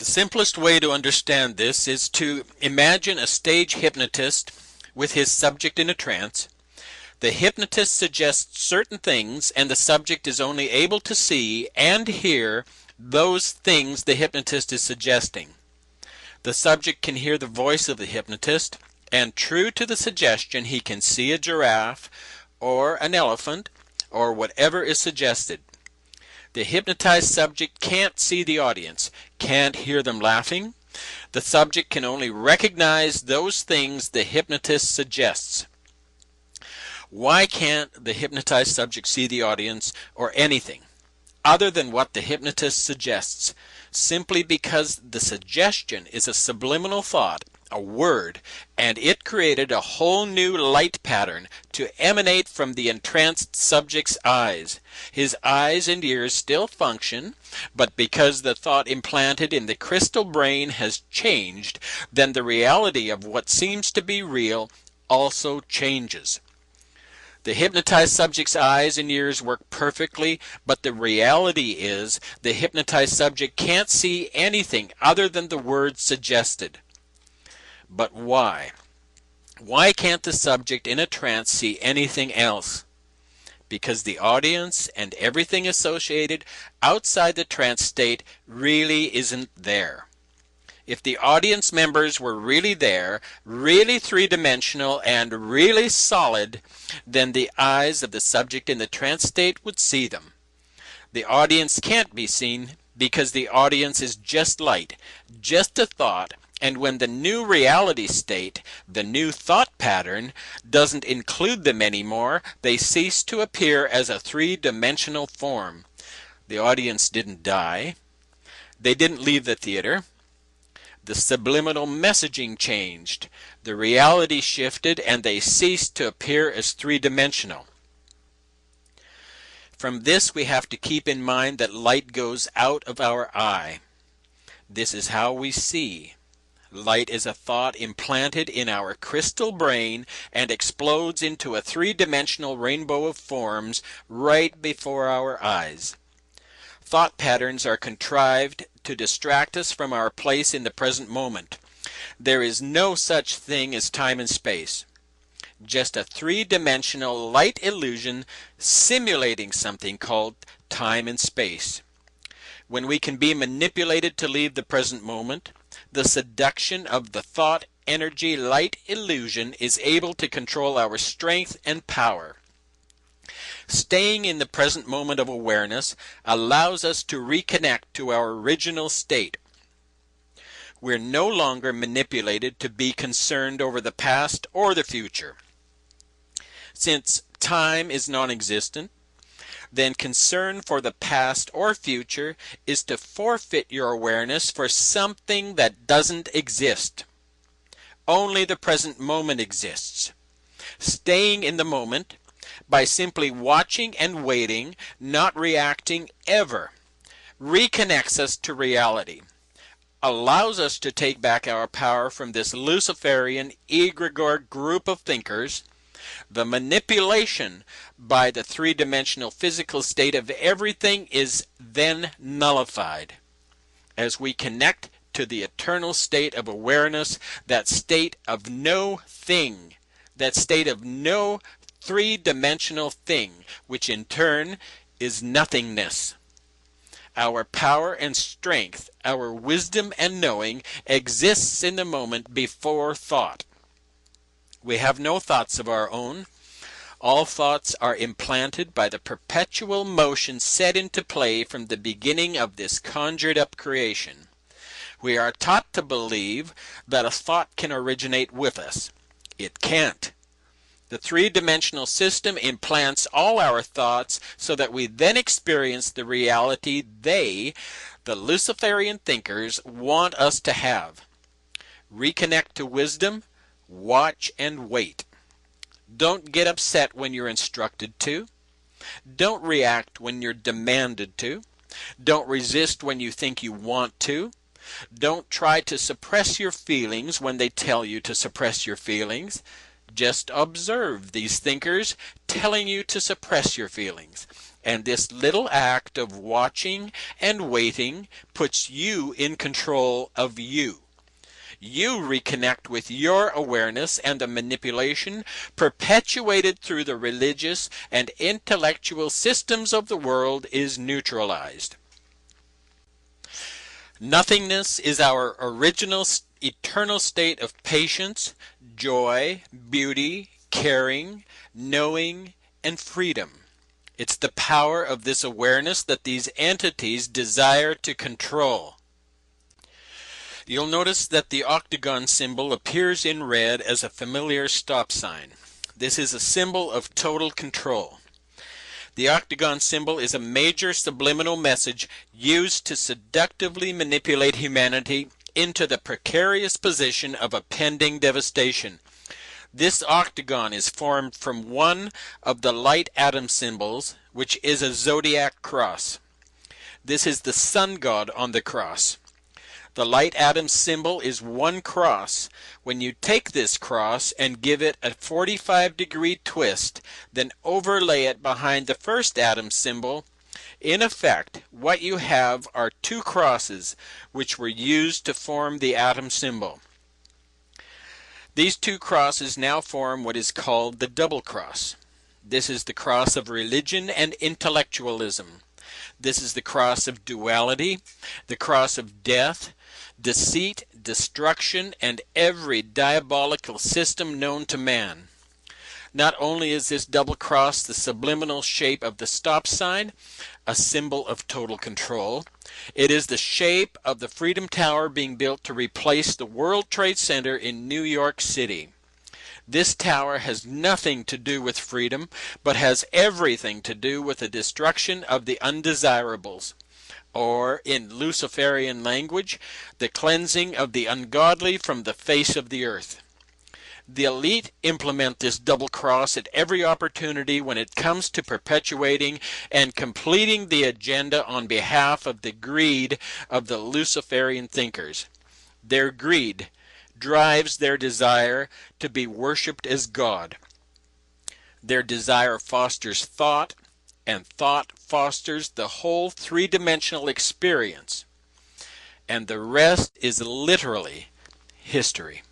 The simplest way to understand this is to imagine a stage hypnotist with his subject in a trance. The hypnotist suggests certain things, and the subject is only able to see and hear those things the hypnotist is suggesting. The subject can hear the voice of the hypnotist, and true to the suggestion, he can see a giraffe or an elephant or whatever is suggested. The hypnotized subject can't see the audience, can't hear them laughing. The subject can only recognize those things the hypnotist suggests. Why can't the hypnotized subject see the audience or anything other than what the hypnotist suggests? Simply because the suggestion is a subliminal thought, a word, and it created a whole new light pattern to emanate from the entranced subject's eyes. His eyes and ears still function, but because the thought implanted in the crystal brain has changed, then the reality of what seems to be real also changes. The hypnotized subject's eyes and ears work perfectly, but the reality is the hypnotized subject can't see anything other than the words suggested. But why? Why can't the subject in a trance see anything else? Because the audience and everything associated outside the trance state really isn't there. If the audience members were really there, really three-dimensional and really solid, then the eyes of the subject in the trance state would see them. The audience can't be seen because the audience is just light, just a thought, and when the new reality state, the new thought pattern, doesn't include them anymore, they cease to appear as a three-dimensional form. The audience didn't die. They didn't leave the theater. The subliminal messaging changed. The reality shifted and they ceased to appear as three-dimensional. From this we have to keep in mind that light goes out of our eye. This is how we see. Light is a thought implanted in our crystal brain and explodes into a three-dimensional rainbow of forms right before our eyes. Thought patterns are contrived to distract us from our place in the present moment. There is no such thing as time and space. Just a three-dimensional light illusion simulating something called time and space. When we can be manipulated to leave the present moment, the seduction of the thought energy light illusion is able to control our strength and power. Staying in the present moment of awareness allows us to reconnect to our original state. We're no longer manipulated to be concerned over the past or the future. Since time is non-existent, then concern for the past or future is to forfeit your awareness for something that doesn't exist. Only the present moment exists. Staying in the moment by simply watching and waiting, not reacting ever, reconnects us to reality, allows us to take back our power from this Luciferian egregore group of thinkers. The manipulation by the three-dimensional physical state of everything is then nullified. As we connect to the eternal state of awareness, that state of no thing, that state of no three-dimensional thing, which in turn is nothingness. Our power and strength, our wisdom and knowing exists in the moment before thought. We have no thoughts of our own. All thoughts are implanted by the perpetual motion set into play from the beginning of this conjured up creation. We are taught to believe that a thought can originate with us. It can't. The three-dimensional system implants all our thoughts so that we then experience the reality they, the Luciferian thinkers, want us to have. Reconnect to wisdom, watch and wait. Don't get upset when you're instructed to. Don't react when you're demanded to. Don't resist when you think you want to. Don't try to suppress your feelings when they tell you to suppress your feelings. Just observe these thinkers telling you to suppress your feelings. And this little act of watching and waiting puts you in control of you. You reconnect with your awareness, and the manipulation perpetuated through the religious and intellectual systems of the world is neutralized. Nothingness is our original eternal state of patience, joy, beauty, caring, knowing, and freedom. It's the power of this awareness that these entities desire to control. You'll notice that the octagon symbol appears in red as a familiar stop sign. This is a symbol of total control. The octagon symbol is a major subliminal message used to seductively manipulate humanity into the precarious position of a pending devastation. This octagon is formed from one of the light atom symbols, which is a zodiac cross. This is the sun god on the cross. The light atom symbol is one cross. When you take this cross and give it a 45-degree twist, then overlay it behind the first atom symbol, in effect, what you have are two crosses which were used to form the atom symbol. These two crosses now form what is called the double cross. This is the cross of religion and intellectualism. This is the cross of duality, the cross of death, deceit, destruction, and every diabolical system known to man. Not only is this double cross the subliminal shape of the stop sign, a symbol of total control, it is the shape of the Freedom Tower being built to replace the World Trade Center in New York City. This tower has nothing to do with freedom, but has everything to do with the destruction of the undesirables, or, in Luciferian language, the cleansing of the ungodly from the face of the earth. The elite implement this double cross at every opportunity when it comes to perpetuating and completing the agenda on behalf of the greed of the Luciferian thinkers. Their greed drives their desire to be worshipped as God. Their desire fosters thought, and thought fosters the whole three-dimensional experience. And the rest is literally history.